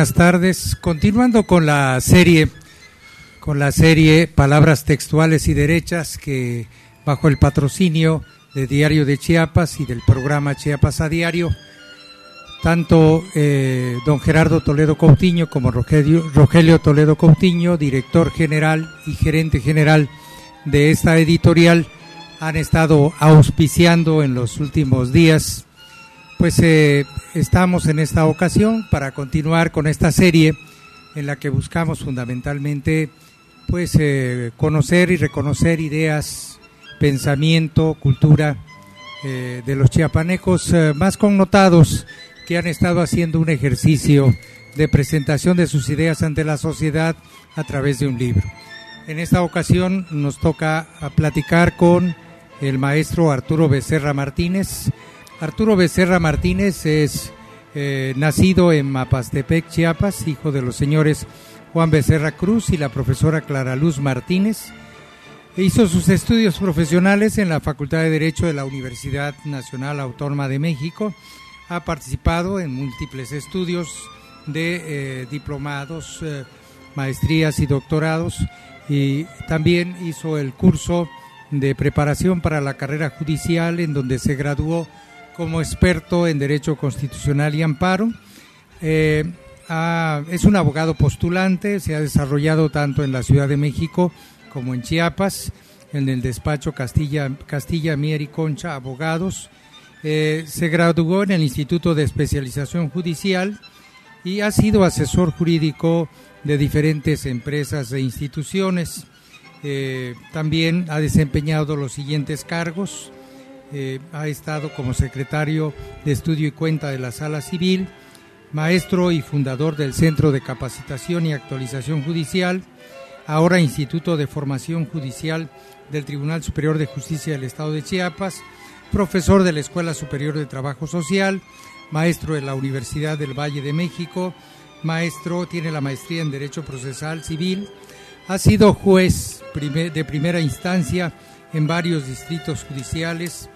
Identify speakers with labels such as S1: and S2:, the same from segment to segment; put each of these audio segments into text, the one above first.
S1: Buenas tardes. Continuando con la serie Palabras Textuales y Derechas, que bajo el patrocinio de Diario de Chiapas y del programa Chiapas a Diario, tanto don Gerardo Toledo Coutinho como Rogelio Toledo Coutinho, director general y gerente general de esta editorial, han estado auspiciando en los últimos días. Pues estamos en esta ocasión para continuar con esta serie en la que buscamos fundamentalmente pues conocer y reconocer ideas, pensamiento, cultura de los chiapanecos más connotados, que han estado haciendo un ejercicio de presentación de sus ideas ante la sociedad a través de un libro. En esta ocasión nos toca platicar con el maestro Arturo Becerra Martínez. Arturo Becerra Martínez es nacido en Mapastepec, Chiapas, hijo de los señores Juan Becerra Cruz y la profesora Clara Luz Martínez. Hizo sus estudios profesionales en la Facultad de Derecho de la Universidad Nacional Autónoma de México. Ha participado en múltiples estudios de diplomados, maestrías y doctorados, y también hizo el curso de preparación para la carrera judicial, en donde se graduó como experto en Derecho Constitucional y Amparo. Es un abogado postulante, se ha desarrollado tanto en la Ciudad de México como en Chiapas, en el despacho Castilla, Mier y Concha Abogados. Se graduó en el Instituto de Especialización Judicial y ha sido asesor jurídico de diferentes empresas e instituciones. También ha desempeñado los siguientes cargos. Ha estado como secretario de Estudio y Cuenta de la Sala Civil, maestro y fundador del Centro de Capacitación y Actualización Judicial, ahora Instituto de Formación Judicial del Tribunal Superior de Justicia del Estado de Chiapas, profesor de la Escuela Superior de Trabajo Social, maestro de la Universidad del Valle de México, tiene la maestría en Derecho Procesal Civil, ha sido juez de primera instancia en varios distritos judiciales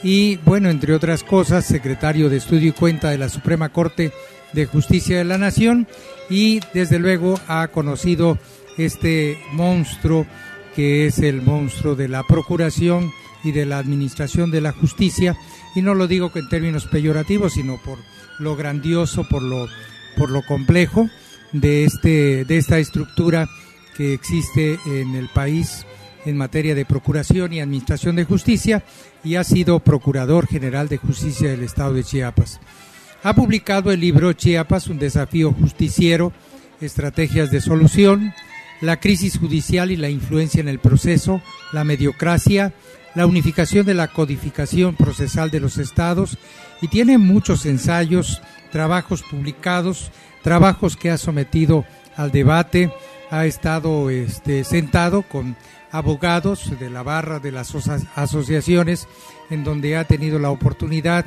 S1: y, bueno, entre otras cosas, secretario de Estudio y Cuenta de la Suprema Corte de Justicia de la Nación, y desde luego ha conocido este monstruo que es el monstruo de la procuración y de la administración de la justicia, y no lo digo en términos peyorativos, sino por lo grandioso, por lo complejo de esta estructura que existe en el país en materia de procuración y administración de justicia, y ha sido Procurador General de Justicia del Estado de Chiapas. Ha publicado el libro Chiapas, un desafío justiciero, estrategias de solución, la crisis judicial y la influencia en el proceso, la mediocracia, la unificación de la codificación procesal de los estados, y tiene muchos ensayos, trabajos publicados, trabajos que ha sometido al debate. Ha estado sentado con abogados de la barra de las asociaciones, en donde ha tenido la oportunidad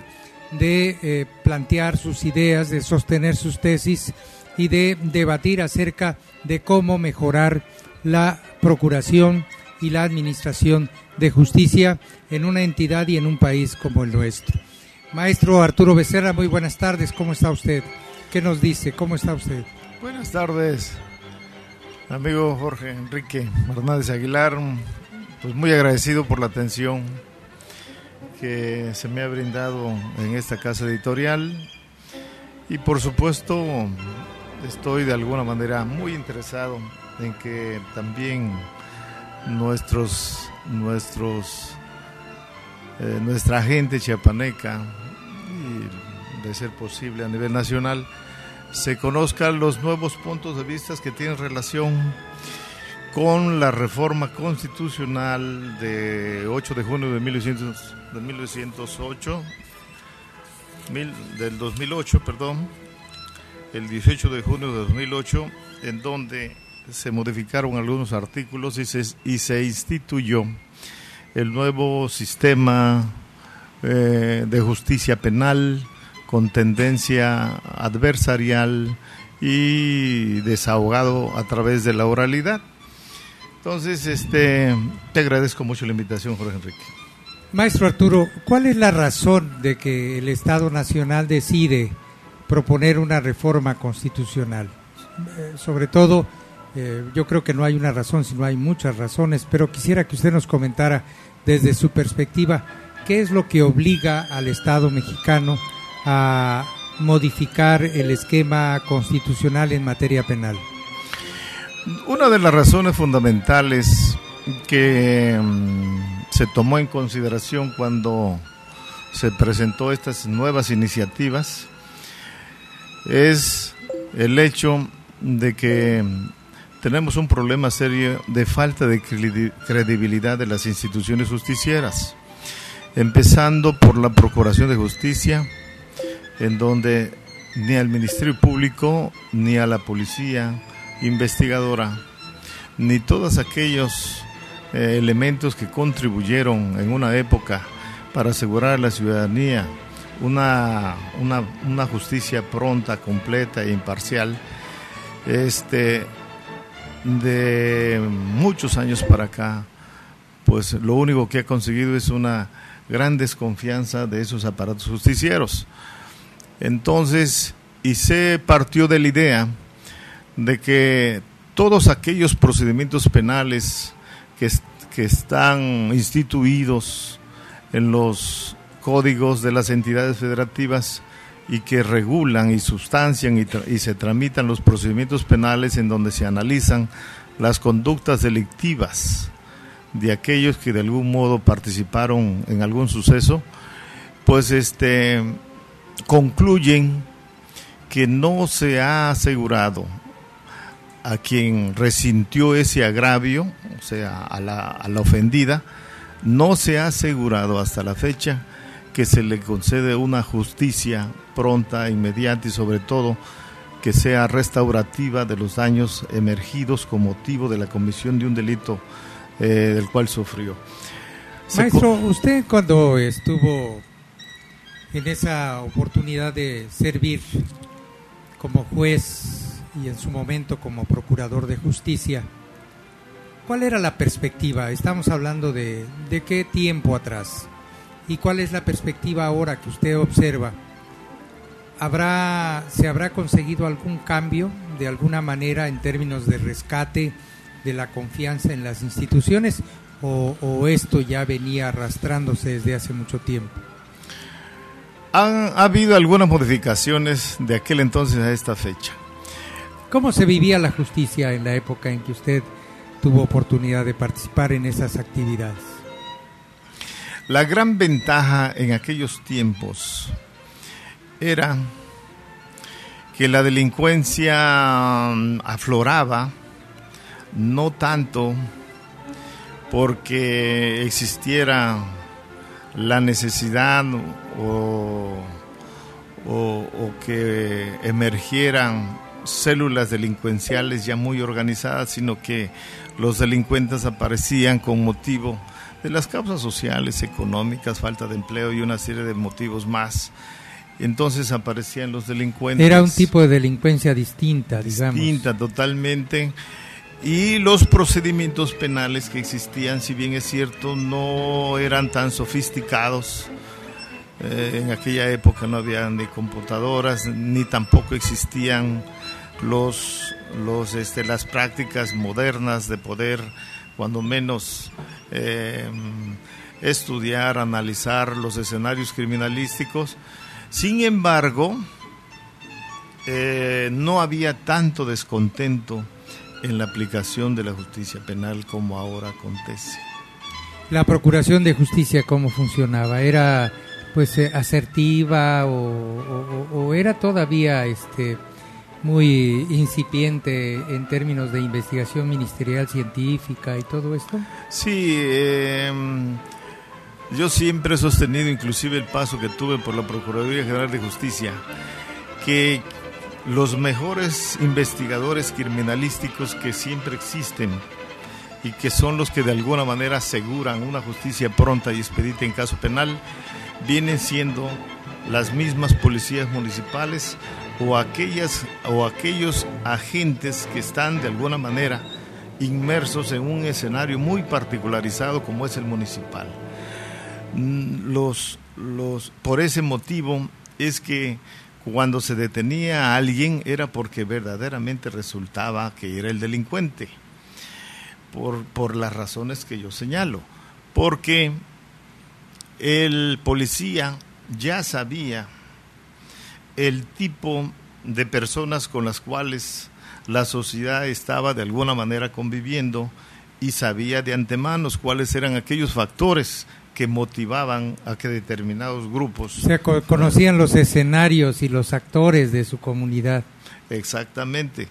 S1: de plantear sus ideas, de sostener sus tesis y de debatir acerca de cómo mejorar la procuración y la administración de justicia en una entidad y en un país como el nuestro. Maestro Arturo Becerra, muy buenas tardes, ¿cómo está usted? ¿Qué nos dice? ¿Cómo está usted?
S2: Buenas tardes, amigo Jorge Enrique Hernández Aguilar, pues muy agradecido por la atención que se me ha brindado en esta casa editorial, y por supuesto estoy de alguna manera muy interesado en que también nuestra gente chiapaneca, y de ser posible a nivel nacional, se conozcan los nuevos puntos de vista que tienen relación con la reforma constitucional de 8 de junio de 2008, el 18 de junio de 2008, en donde se modificaron algunos artículos y se instituyó el nuevo sistema de justicia penal con tendencia adversarial y desahogado a través de la oralidad. Entonces, te agradezco mucho la invitación, Jorge Enrique.
S1: Maestro Arturo, ¿cuál es la razón de que el Estado Nacional decide proponer una reforma constitucional? Sobre todo, yo creo que no hay una razón, sino hay muchas razones, pero quisiera que usted nos comentara desde su perspectiva, ¿qué es lo que obliga al Estado mexicano a modificar el esquema constitucional en materia penal?
S2: Una de las razones fundamentales que se tomó en consideración cuando se presentó estas nuevas iniciativas es el hecho de que tenemos un problema serio de falta de credibilidad de las instituciones justicieras, empezando por la Procuración de Justicia, en donde ni al Ministerio Público, ni a la Policía Investigadora, ni todos aquellos elementos que contribuyeron en una época para asegurar a la ciudadanía una justicia pronta, completa e imparcial, de muchos años para acá, pues lo único que ha conseguido es una gran desconfianza de esos aparatos justicieros. Entonces, y se partió de la idea de que todos aquellos procedimientos penales que están instituidos en los códigos de las entidades federativas y que regulan y sustancian y se tramitan los procedimientos penales en donde se analizan las conductas delictivas de aquellos que de algún modo participaron en algún suceso, pues concluyen que no se ha asegurado a quien resintió ese agravio, o sea, a la ofendida, no se ha asegurado hasta la fecha que se le concede una justicia pronta, inmediata y sobre todo que sea restaurativa de los daños emergidos con motivo de la comisión de un delito del cual sufrió.
S1: Maestro, usted cuando estuvo en esa oportunidad de servir como juez y en su momento como procurador de justicia, ¿cuál era la perspectiva? Estamos hablando de qué tiempo atrás. ¿Y cuál es la perspectiva ahora que usted observa? ¿Se habrá conseguido algún cambio de alguna manera en términos de rescate de la confianza en las instituciones o esto ya venía arrastrándose desde hace mucho tiempo?
S2: Ha habido algunas modificaciones de aquel entonces a esta fecha.
S1: ¿Cómo se vivía la justicia en la época en que usted tuvo oportunidad de participar en esas actividades?
S2: La gran ventaja en aquellos tiempos era que la delincuencia afloraba, no tanto porque existiera la necesidad o que emergieran células delincuenciales ya muy organizadas, sino que los delincuentes aparecían con motivo de las causas sociales, económicas, falta de empleo y una serie de motivos más. Entonces aparecían los delincuentes.
S1: Era un tipo de delincuencia distinta, digamos.
S2: Distinta, totalmente. Y los procedimientos penales que existían, si bien es cierto, no eran tan sofisticados. En aquella época no había ni computadoras, ni tampoco existían las prácticas modernas de poder, cuando menos, estudiar, analizar los escenarios criminalísticos. Sin embargo, no había tanto descontento en la aplicación de la justicia penal como ahora acontece.
S1: ¿La Procuración de Justicia cómo funcionaba? ¿Era pues asertiva o era todavía muy incipiente en términos de investigación ministerial científica y todo esto?
S2: Sí, yo siempre he sostenido, inclusive el paso que tuve por la Procuraduría General de Justicia, que los mejores investigadores criminalísticos que siempre existen y que son los que de alguna manera aseguran una justicia pronta y expedita en caso penal, vienen siendo las mismas policías municipales o aquellos agentes que están de alguna manera inmersos en un escenario muy particularizado como es el municipal. Por ese motivo es que cuando se detenía a alguien era porque verdaderamente resultaba que era el delincuente, por las razones que yo señalo, porque el policía ya sabía el tipo de personas con las cuales la sociedad estaba de alguna manera conviviendo y sabía de antemano cuáles eran aquellos factores que motivaban a que determinados grupos...
S1: O sea, conocían los escenarios y los actores de su comunidad.
S2: Exactamente.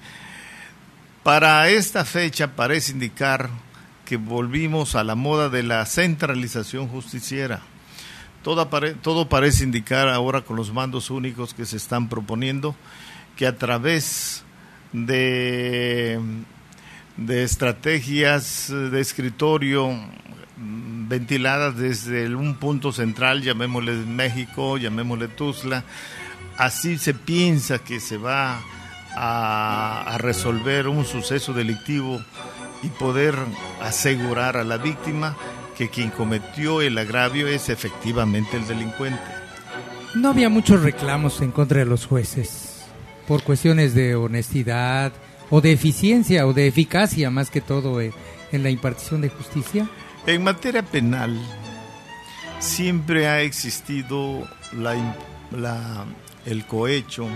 S2: Para esta fecha parece indicar que volvimos a la moda de la centralización justiciera. Todo parece indicar ahora con los mandos únicos que se están proponiendo que a través de estrategias de escritorio ventiladas desde un punto central, llamémosle México, llamémosle Tuzla, así se piensa que se va a resolver un suceso delictivo y poder asegurar a la víctima que quien cometió el agravio es efectivamente el delincuente.
S1: No había muchos reclamos en contra de los jueces por cuestiones de honestidad o de eficiencia o de eficacia más que todo en la impartición de justicia.
S2: En materia penal siempre ha existido el cohecho,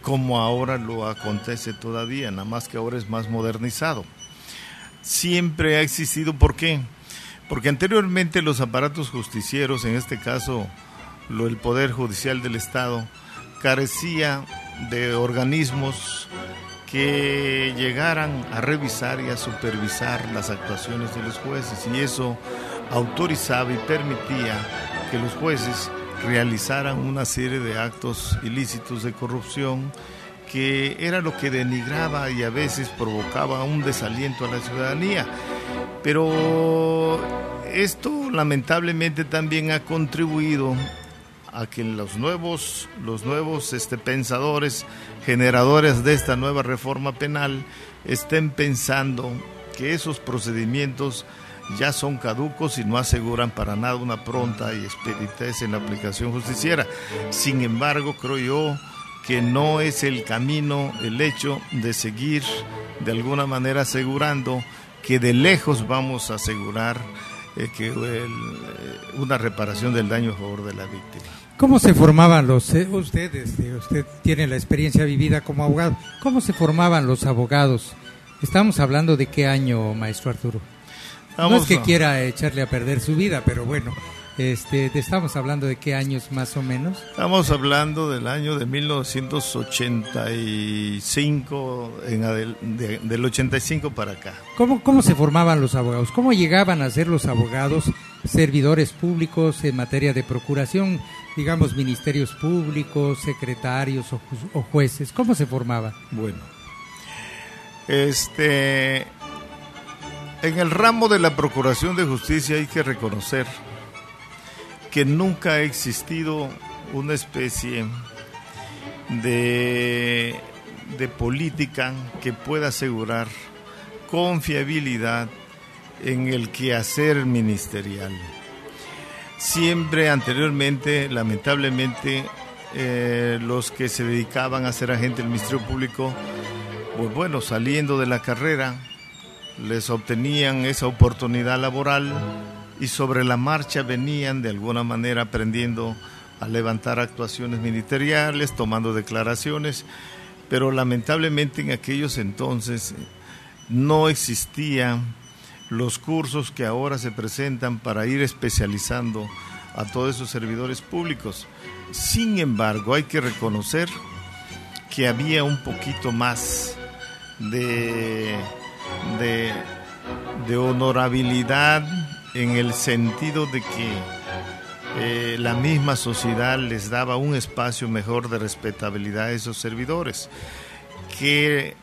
S2: como ahora lo acontece todavía, nada más que ahora es más modernizado. Siempre ha existido, ¿por qué? Porque anteriormente los aparatos justicieros, en este caso el Poder Judicial del Estado, carecía de organismos que llegaran a revisar y a supervisar las actuaciones de los jueces, y eso autorizaba y permitía que los jueces realizaran una serie de actos ilícitos de corrupción que era lo que denigraba y a veces provocaba un desaliento a la ciudadanía. Pero esto lamentablemente también ha contribuido a que los nuevos pensadores, generadores de esta nueva reforma penal, estén pensando que esos procedimientos ya son caducos y no aseguran para nada una pronta y expeditez en la aplicación justiciera. Sin embargo, creo yo que no es el camino el hecho de seguir de alguna manera asegurando que de lejos vamos a asegurar una reparación del daño a favor de la víctima.
S1: ¿Cómo se formaban usted tiene la experiencia vivida como abogado, ¿cómo se formaban los abogados? Estamos hablando de qué año, maestro Arturo. No es que quiera echarle a perder su vida, pero bueno, estamos hablando de qué años más o menos.
S2: Estamos hablando del año de 1985, del 85 para acá.
S1: ¿Cómo se formaban los abogados? ¿Cómo llegaban a ser los abogados servidores públicos en materia de procuración, digamos ministerios públicos, secretarios o jueces? ¿Cómo se formaban?
S2: Bueno, en el ramo de la procuración de justicia hay que reconocer que nunca ha existido una especie de política que pueda asegurar confiabilidad en el quehacer ministerial. Siempre anteriormente, lamentablemente, los que se dedicaban a ser agentes del Ministerio Público, pues bueno, saliendo de la carrera, les obtenían esa oportunidad laboral y sobre la marcha venían de alguna manera aprendiendo a levantar actuaciones ministeriales, tomando declaraciones, pero lamentablemente en aquellos entonces no existían los cursos que ahora se presentan para ir especializando a todos esos servidores públicos. Sin embargo, hay que reconocer que había un poquito más de honorabilidad en el sentido de que la misma sociedad les daba un espacio mejor de respetabilidad a esos servidores, que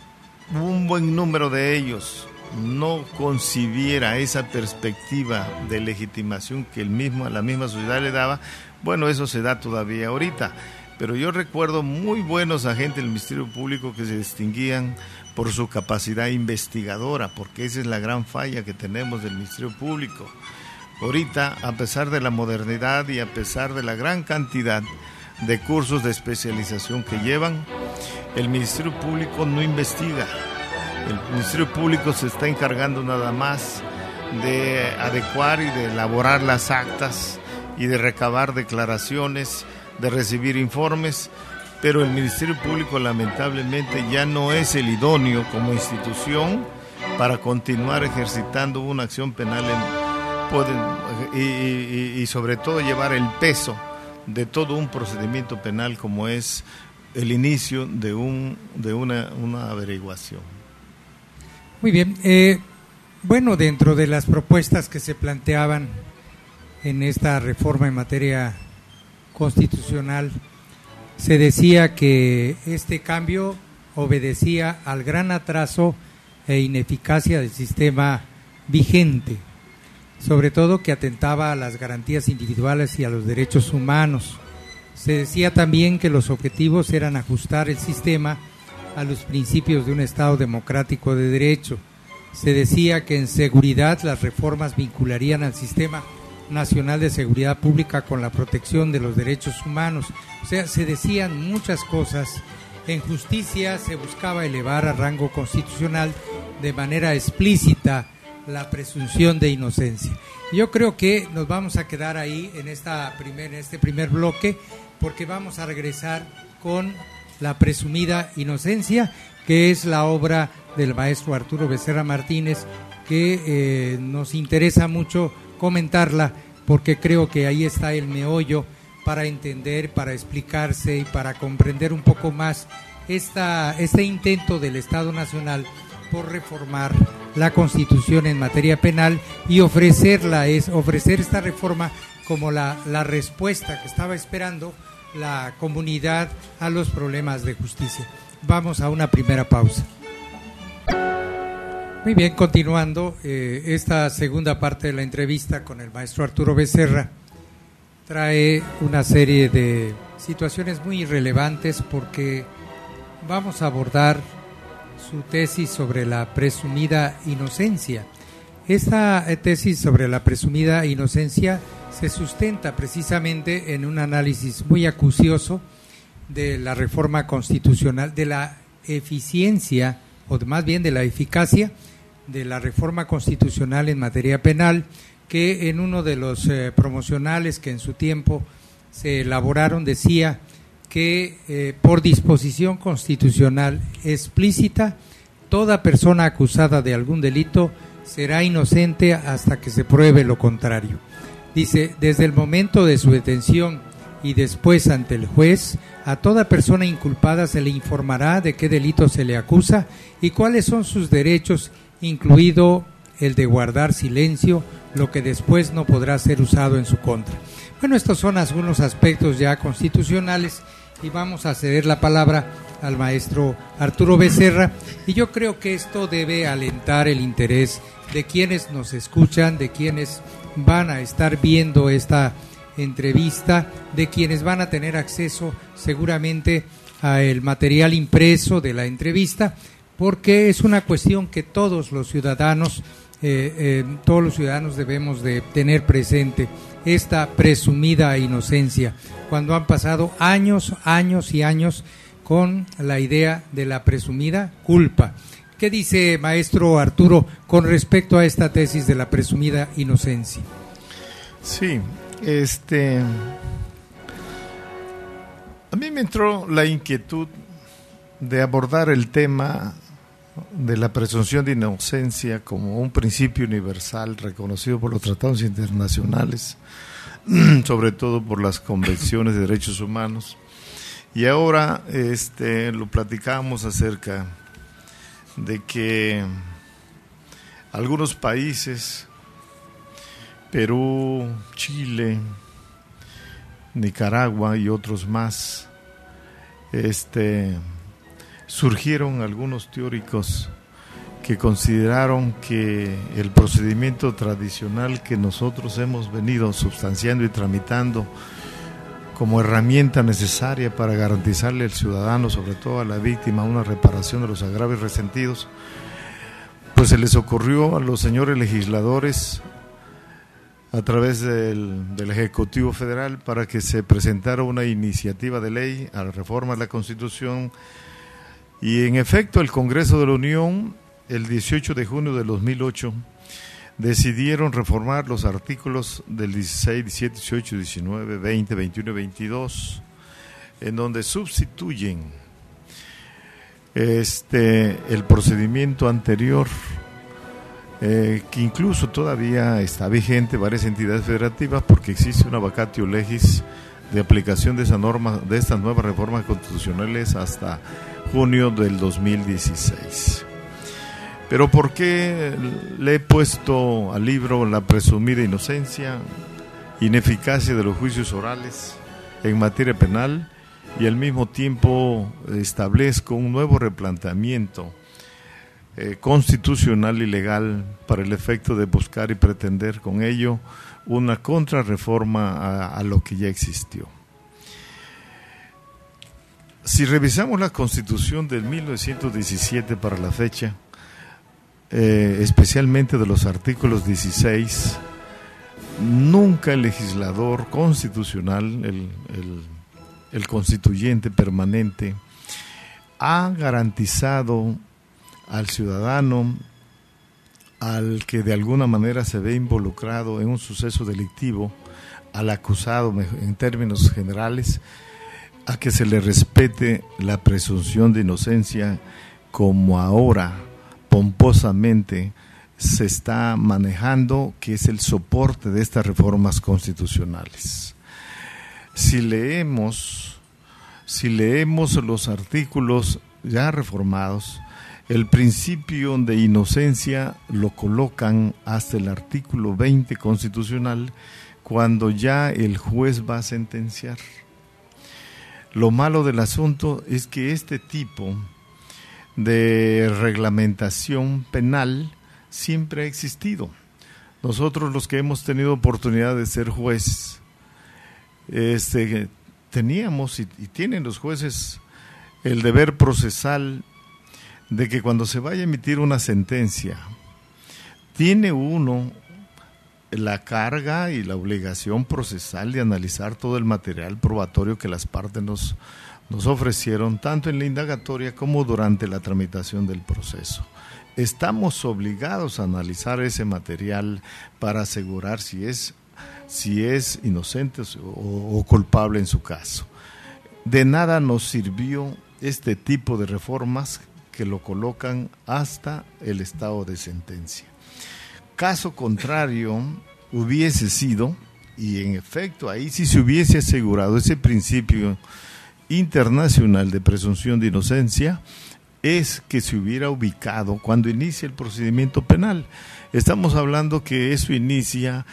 S2: un buen número de ellos no concibiera esa perspectiva de legitimación que la misma sociedad le daba. Bueno, eso se da todavía ahorita, pero yo recuerdo muy buenos agentes del Ministerio Público que se distinguían por su capacidad investigadora, porque esa es la gran falla que tenemos del Ministerio Público. Ahorita, a pesar de la modernidad y a pesar de la gran cantidad de cursos de especialización que llevan, el Ministerio Público no investiga. El Ministerio Público se está encargando nada más de adecuar y de elaborar las actas y de recabar declaraciones, de recibir informes, pero el Ministerio Público lamentablemente ya no es el idóneo como institución para continuar ejercitando una acción penal y sobre todo llevar el peso de todo un procedimiento penal como es el inicio de una averiguación.
S1: Muy bien. Bueno, dentro de las propuestas que se planteaban en esta reforma en materia constitucional, se decía que este cambio obedecía al gran atraso e ineficacia del sistema vigente, sobre todo que atentaba a las garantías individuales y a los derechos humanos. Se decía también que los objetivos eran ajustar el sistema a los principios de un Estado democrático de derecho. Se decía que en seguridad las reformas vincularían al Sistema Nacional de Seguridad Pública con la protección de los derechos humanos. O sea, se decían muchas cosas. En justicia se buscaba elevar a rango constitucional de manera explícita la presunción de inocencia. Yo creo que nos vamos a quedar ahí en este primer bloque, porque vamos a regresar con la presumida inocencia, que es la obra del maestro Arturo Becerra Martínez, que nos interesa mucho comentarla, porque creo que ahí está el meollo para entender, para explicarse y para comprender un poco más este intento del Estado Nacional por reformar la Constitución en materia penal y ofrecer esta reforma como la respuesta que estaba esperando la comunidad a los problemas de justicia. Vamos a una primera pausa. Muy bien, continuando esta segunda parte de la entrevista con el maestro Arturo Becerra, trae una serie de situaciones muy relevantes porque vamos a abordar su tesis sobre la presumida inocencia. Esta tesis sobre la presumida inocencia se sustenta precisamente en un análisis muy acucioso de la reforma constitucional, de la eficiencia, o más bien de la eficacia de la reforma constitucional en materia penal, que en uno de los promocionales que en su tiempo se elaboraron decía que por disposición constitucional explícita, toda persona acusada de algún delito será inocente hasta que se pruebe lo contrario. Dice, desde el momento de su detención y después ante el juez, a toda persona inculpada se le informará de qué delito se le acusa y cuáles son sus derechos, incluido el de guardar silencio, lo que después no podrá ser usado en su contra. Bueno, estos son algunos aspectos ya constitucionales y vamos a ceder la palabra al maestro Arturo Becerra, y yo creo que esto debe alentar el interés de quienes nos escuchan, de quienes van a estar viendo esta entrevista, de quienes van a tener acceso seguramente al material impreso de la entrevista, porque es una cuestión que todos los ciudadanos debemos de tener presente, esta presumida inocencia, cuando han pasado años y años con la idea de la presumida culpa. ¿Qué dice, maestro Arturo, con respecto a esta tesis de la presumida inocencia?
S2: Sí, a mí me entró la inquietud de abordar el tema de la presunción de inocencia como un principio universal reconocido por los tratados internacionales, sobre todo por las convenciones de derechos humanos. Y ahora lo platicamos acerca de que algunos países, Perú, Chile, Nicaragua y otros más, surgieron algunos teóricos que consideraron que el procedimiento tradicional que nosotros hemos venido sustanciando y tramitando como herramienta necesaria para garantizarle al ciudadano, sobre todo a la víctima, una reparación de los agravios resentidos, pues se les ocurrió a los señores legisladores a través del Ejecutivo Federal para que se presentara una iniciativa de ley a la reforma de la Constitución, y en efecto el Congreso de la Unión el 18 de junio de 2008 decidieron reformar los artículos del 16, 17, 18, 19, 20, 21 y 22, en donde sustituyen el procedimiento anterior, que incluso todavía está vigente varias entidades federativas, porque existe una vacatio legis de aplicación de esa norma, de estas nuevas reformas constitucionales hasta junio del 2016. Pero ¿por qué le he puesto al libro La presumida inocencia, ineficacia de los juicios orales en materia penal, y al mismo tiempo establezco un nuevo replanteamiento constitucional y legal para el efecto de buscar y pretender con ello una contrarreforma a lo que ya existió? Si revisamos la Constitución del 1917 para la fecha, especialmente de los artículos 16, nunca el legislador constitucional, el constituyente permanente, ha garantizado al ciudadano, al que de alguna manera se ve involucrado en un suceso delictivo, al acusado en términos generales, a que se le respete la presunción de inocencia, como ahora pomposamente se está manejando, que es el soporte de estas reformas constitucionales. Si leemos los artículos ya reformados, el principio de inocencia lo colocan hasta el artículo 20 constitucional, cuando ya el juez va a sentenciar. Lo malo del asunto es que este tipo de reglamentación penal siempre ha existido. Nosotros, los que hemos tenido oportunidad de ser jueces, teníamos y tienen los jueces el deber procesal de que cuando se vaya a emitir una sentencia, tiene uno la carga y la obligación procesal de analizar todo el material probatorio que las partes nos ofrecieron, tanto en la indagatoria como durante la tramitación del proceso. Estamos obligados a analizar ese material para asegurar si es inocente o culpable en su caso. De nada nos sirvió este tipo de reformas que lo colocan hasta el estado de sentencia. Caso contrario hubiese sido, y en efecto ahí sí se hubiese asegurado ese principio internacional de presunción de inocencia, es que se hubiera ubicado cuando inicia el procedimiento penal. Estamos hablando que eso inicia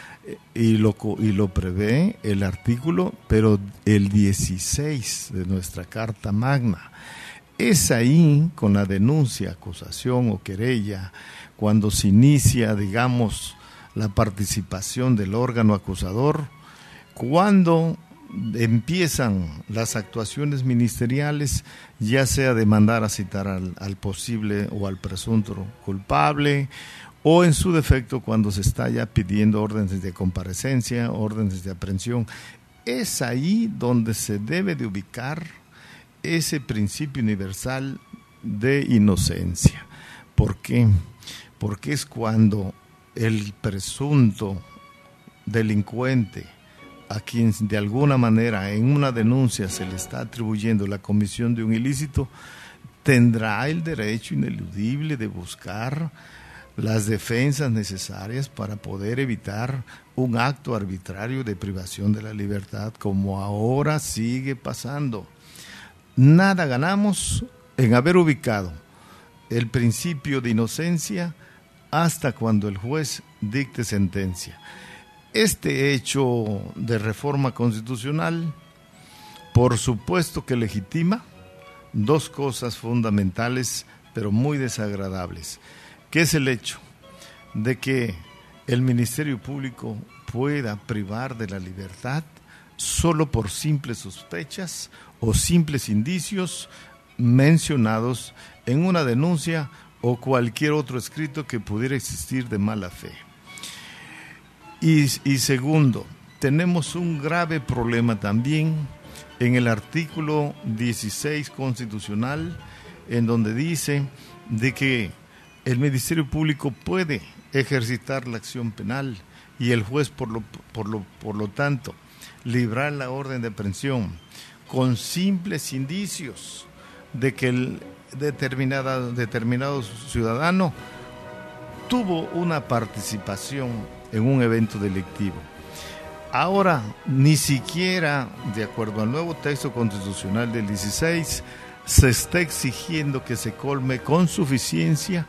S2: y lo prevé el artículo, pero el 16 de nuestra Carta Magna. Es ahí, con la denuncia, acusación o querella, cuando se inicia, digamos, la participación del órgano acusador, cuando empiezan las actuaciones ministeriales, ya sea de mandar a citar al posible o al presunto culpable, o en su defecto cuando se está ya pidiendo órdenes de comparecencia, órdenes de aprehensión. Es ahí donde se debe de ubicar ese principio universal de inocencia. ¿Por qué? Porque es cuando el presunto delincuente, a quien de alguna manera en una denuncia se le está atribuyendo la comisión de un ilícito, tendrá el derecho ineludible de buscar las defensas necesarias para poder evitar un acto arbitrario de privación de la libertad, como ahora sigue pasando. Nada ganamos en haber ubicado el principio de inocencia hasta cuando el juez dicte sentencia. Este hecho de reforma constitucional, por supuesto que legitima dos cosas fundamentales, pero muy desagradables, que es el hecho de que el Ministerio Público pueda privar de la libertad solo por simples sospechas o simples indicios mencionados en una denuncia o cualquier otro escrito que pudiera existir de mala fe. Y segundo, tenemos un grave problema también en el artículo 16 constitucional, en donde dice de que el Ministerio Público puede ejercitar la acción penal y el juez por lo tanto librar la orden de aprehensión con simples indicios de que el determinado ciudadano tuvo una participación en un evento delictivo. Ahora, ni siquiera, de acuerdo al nuevo texto constitucional del 16, se está exigiendo que se colme con suficiencia,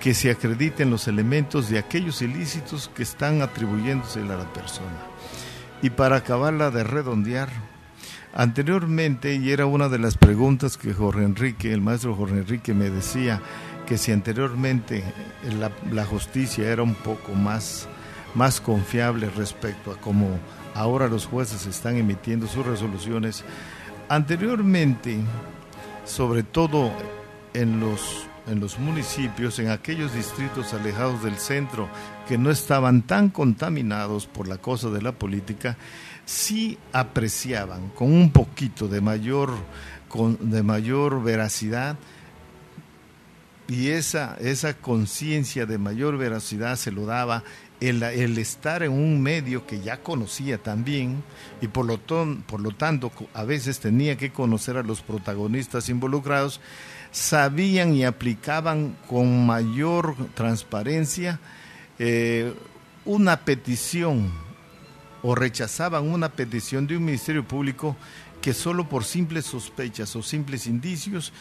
S2: que se acrediten los elementos de aquellos ilícitos que están atribuyéndose a la persona. Y para acabarla de redondear, anteriormente, y era una de las preguntas que el maestro Jorge Enrique me decía, que si anteriormente la justicia era un poco más confiable respecto a cómo ahora los jueces están emitiendo sus resoluciones. Anteriormente, sobre todo en los municipios, en aquellos distritos alejados del centro que no estaban tan contaminados por la cosa de la política, sí apreciaban con un poquito de mayor veracidad, y esa conciencia de mayor veracidad se lo daba el estar en un medio que ya conocía también, y por lo tanto a veces tenía que conocer a los protagonistas involucrados, sabían y aplicaban con mayor transparencia una petición, o rechazaban una petición de un Ministerio Público que solo por simples sospechas o simples indicios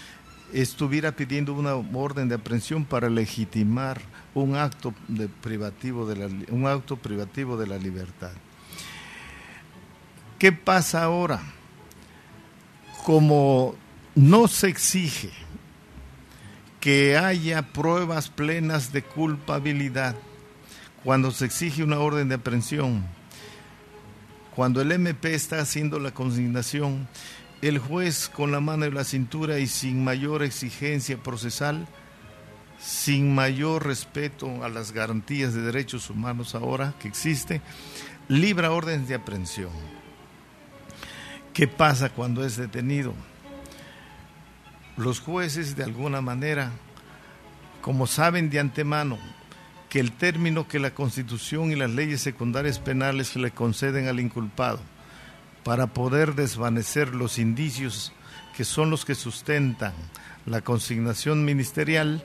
S2: estuviera pidiendo una orden de aprehensión para legitimar un acto privativo de la libertad. ¿Qué pasa ahora? Como no se exige que haya pruebas plenas de culpabilidad cuando se exige una orden de aprehensión, cuando el MP está haciendo la consignación, el juez con la mano en la cintura y sin mayor exigencia procesal, sin mayor respeto a las garantías de derechos humanos ahora que existe, libra órdenes de aprehensión. ¿Qué pasa cuando es detenido? Los jueces, de alguna manera, como saben de antemano que el término que la Constitución y las leyes secundarias penales le conceden al inculpado para poder desvanecer los indicios que son los que sustentan la consignación ministerial,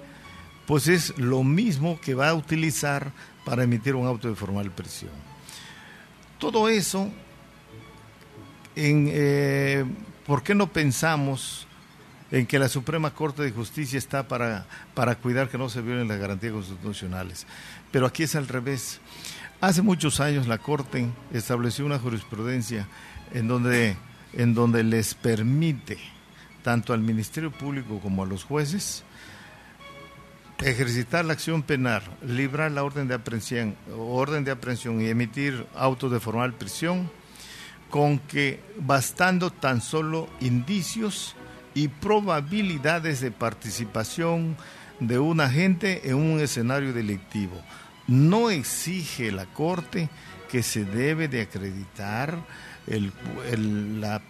S2: pues es lo mismo que va a utilizar para emitir un auto de formal prisión. Todo eso, ¿por qué no pensamos en que la Suprema Corte de Justicia está para cuidar que no se violen las garantías constitucionales? Pero aquí es al revés. Hace muchos años la Corte estableció una jurisprudencia en donde les permite tanto al Ministerio Público como a los jueces ejercitar la acción penal, librar la orden de aprehensión y emitir autos de formal prisión, con que bastando tan solo indicios y probabilidades de participación de un agente en un escenario delictivo. No exige la Corte que se debe de acreditar la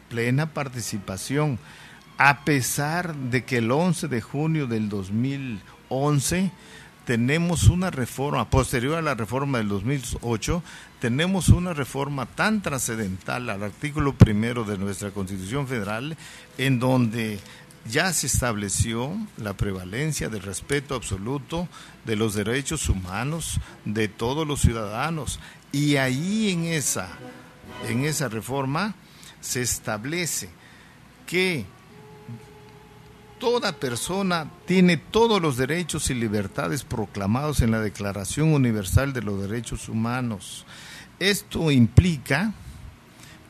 S2: plena participación, a pesar de que el 11 de junio del 2011 tenemos una reforma, posterior a la reforma del 2008, tenemos una reforma tan trascendental al artículo 1 de nuestra Constitución Federal, en donde ya se estableció la prevalencia del respeto absoluto de los derechos humanos de todos los ciudadanos. Y ahí en esa reforma se establece que Toda persona tiene todos los derechos y libertades proclamados en la Declaración Universal de los Derechos Humanos. Esto implica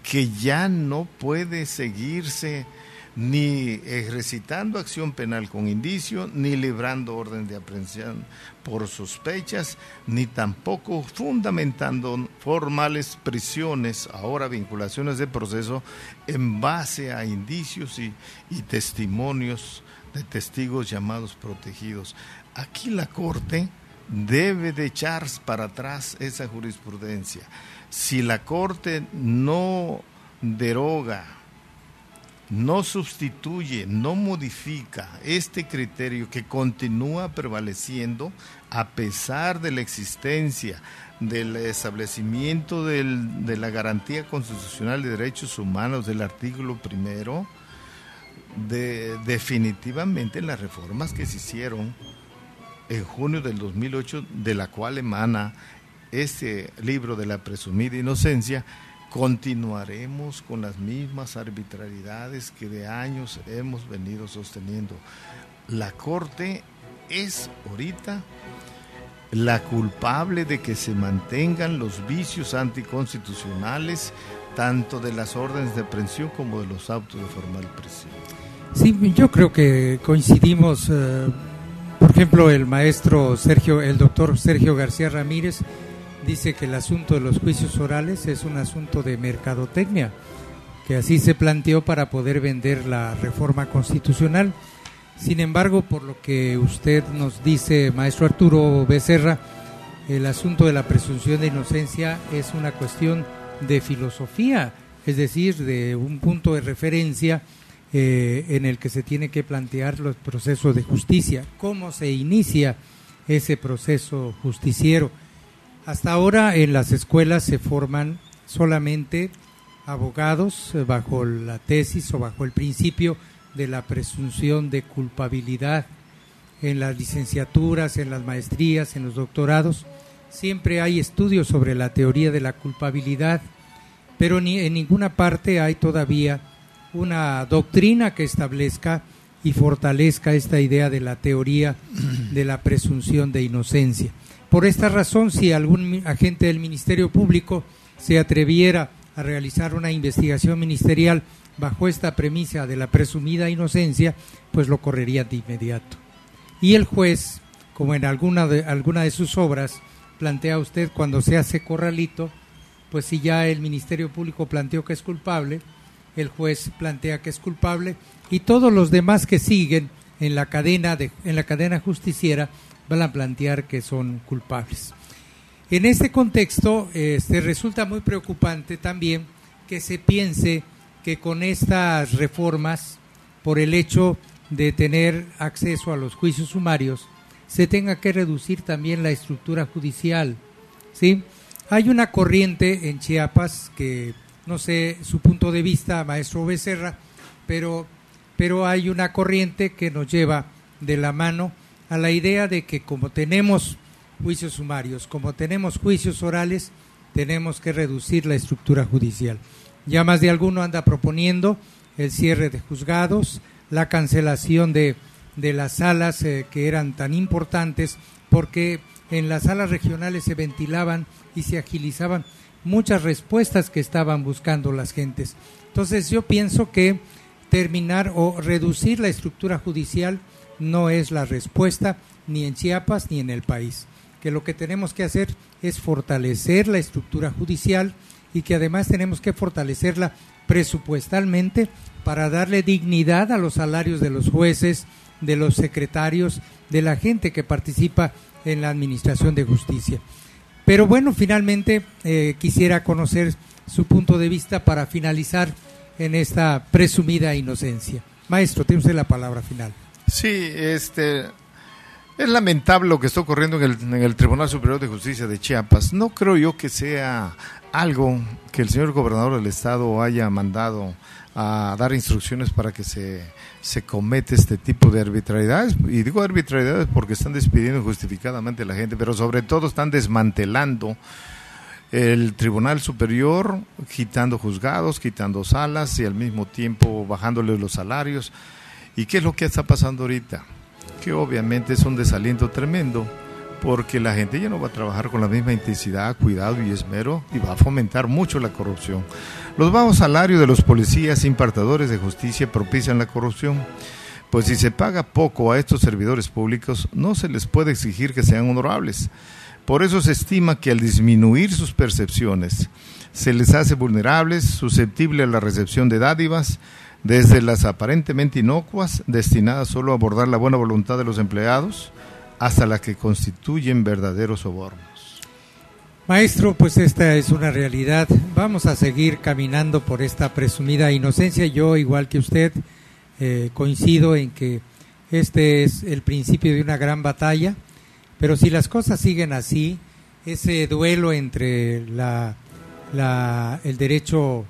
S2: que ya no puede seguirse ni ejercitando acción penal con indicio, ni librando orden de aprehensión por sospechas, ni tampoco fundamentando formales prisiones, ahora vinculaciones de proceso, en base a indicios y testimonios de testigos llamados protegidos. Aquí la Corte debe de echar para atrás esa jurisprudencia. Si la Corte no deroga, no sustituye, no modifica este criterio que continúa prevaleciendo a pesar de la existencia del establecimiento de la garantía constitucional de derechos humanos del artículo 1, definitivamente las reformas que se hicieron en junio del 2008, de la cual emana este libro de la presumida inocencia, continuaremos con las mismas arbitrariedades que de años hemos venido sosteniendo. La Corte es ahorita la culpable de que se mantengan los vicios anticonstitucionales, tanto de las órdenes de aprehensión como de los autos de formal prisión.
S1: Sí, yo creo que coincidimos. Por ejemplo, el doctor Sergio García Ramírez dice que el asunto de los juicios orales es un asunto de mercadotecnia, que así se planteó para poder vender la reforma constitucional. Sin embargo, por lo que usted nos dice, maestro Arturo Becerra, el asunto de la presunción de inocencia es una cuestión de filosofía, es decir, de un punto de referencia en el que se tiene que plantear los procesos de justicia, cómo se inicia ese proceso justiciero. Hasta ahora en las escuelas se forman solamente abogados bajo la tesis o bajo el principio de la presunción de culpabilidad. En las licenciaturas, en las maestrías, en los doctorados, siempre hay estudios sobre la teoría de la culpabilidad, pero en ninguna parte hay todavía una doctrina que establezca y fortalezca esta idea de la teoría de la presunción de inocencia. Por esta razón, si algún agente del Ministerio Público se atreviera a realizar una investigación ministerial bajo esta premisa de la presumida inocencia, pues lo correría de inmediato. Y el juez, como en alguna de sus obras, plantea usted cuando se hace corralito, pues si ya el Ministerio Público planteó que es culpable, el juez plantea que es culpable y todos los demás que siguen en la cadena justiciera van a plantear que son culpables. En este contexto resulta muy preocupante también que se piense que con estas reformas, por el hecho de tener acceso a los juicios sumarios, se tenga que reducir también la estructura judicial, ¿sí? Hay una corriente en Chiapas que, no sé su punto de vista, maestro Becerra, pero hay una corriente que nos lleva de la mano a la idea de que como tenemos juicios sumarios, como tenemos juicios orales, tenemos que reducir la estructura judicial. Ya más de alguno anda proponiendo el cierre de juzgados, la cancelación de las salas que eran tan importantes, porque en las salas regionales se ventilaban y se agilizaban muchas respuestas que estaban buscando las gentes. Entonces yo pienso que terminar o reducir la estructura judicial no es la respuesta ni en Chiapas ni en el país, que lo que tenemos que hacer es fortalecer la estructura judicial y que además tenemos que fortalecerla presupuestalmente para darle dignidad a los salarios de los jueces, de los secretarios, de la gente que participa en la administración de justicia. Pero bueno, finalmente quisiera conocer su punto de vista para finalizar en esta presumida inocencia. Maestro, tiene usted la palabra final.
S2: Sí, es lamentable lo que está ocurriendo en el Tribunal Superior de Justicia de Chiapas. No creo yo que sea algo que el señor gobernador del estado haya mandado a dar instrucciones para que se comete este tipo de arbitrariedades. Y digo arbitrariedades porque están despidiendo injustificadamente a la gente, pero sobre todo están desmantelando el Tribunal Superior, quitando juzgados, quitando salas y al mismo tiempo bajándole los salarios. ¿Y qué es lo que está pasando ahorita? Que obviamente es un desaliento tremendo, porque la gente ya no va a trabajar con la misma intensidad, cuidado y esmero, y va a fomentar mucho la corrupción. Los bajos salarios de los policías impartidores de justicia propician la corrupción, pues si se paga poco a estos servidores públicos, no se les puede exigir que sean honorables. Por eso se estima que al disminuir sus percepciones, se les hace vulnerables, susceptibles a la recepción de dádivas, desde las aparentemente inocuas, destinadas solo a abordar la buena voluntad de los empleados, hasta las que constituyen verdaderos sobornos.
S1: Maestro, pues esta es una realidad. Vamos a seguir caminando por esta presumida inocencia. Yo, igual que usted, coincido en que este es el principio de una gran batalla, pero si las cosas siguen así, ese duelo entre el derecho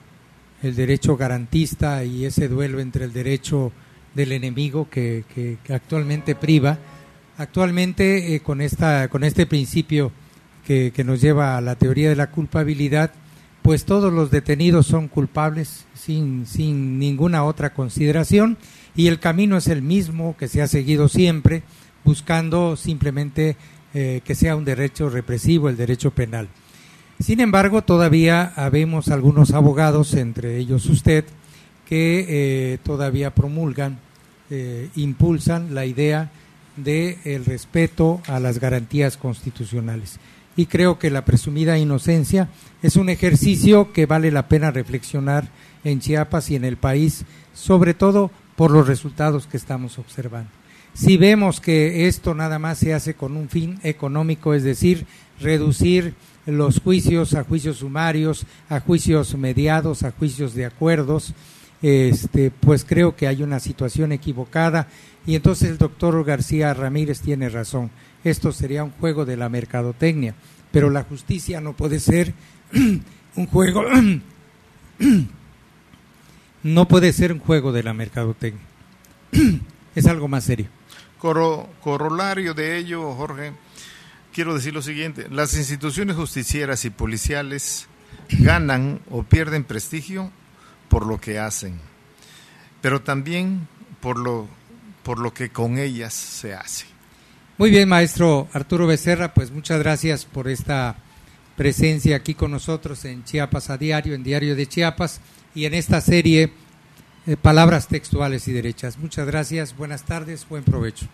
S1: garantista y ese duelo entre el derecho del enemigo que actualmente priva, con este principio que nos lleva a la teoría de la culpabilidad, pues todos los detenidos son culpables sin ninguna otra consideración, y el camino es el mismo que se ha seguido siempre, buscando simplemente que sea un derecho represivo, el derecho penal. Sin embargo, todavía habemos algunos abogados, entre ellos usted, que todavía promulgan, impulsan la idea del respeto a las garantías constitucionales. Y creo que la presumida inocencia es un ejercicio que vale la pena reflexionar en Chiapas y en el país, sobre todo por los resultados que estamos observando. Si vemos que esto nada más se hace con un fin económico, es decir, reducir los juicios a juicios sumarios, a juicios mediados, a juicios de acuerdos, pues creo que hay una situación equivocada, y entonces el doctor García Ramírez tiene razón. Esto sería un juego de la mercadotecnia, pero la justicia no puede ser un juego no puede ser un juego de la mercadotecnia. Es algo más serio.
S2: Corolario de ello, Jorge, quiero decir lo siguiente: las instituciones justicieras y policiales ganan o pierden prestigio por lo que hacen, pero también por lo que con ellas se hace.
S1: Muy bien, maestro Arturo Becerra, pues muchas gracias por esta presencia aquí con nosotros en Chiapas a Diario, en Diario de Chiapas, y en esta serie Palabras Textuales y Derechas. Muchas gracias, buenas tardes, buen provecho.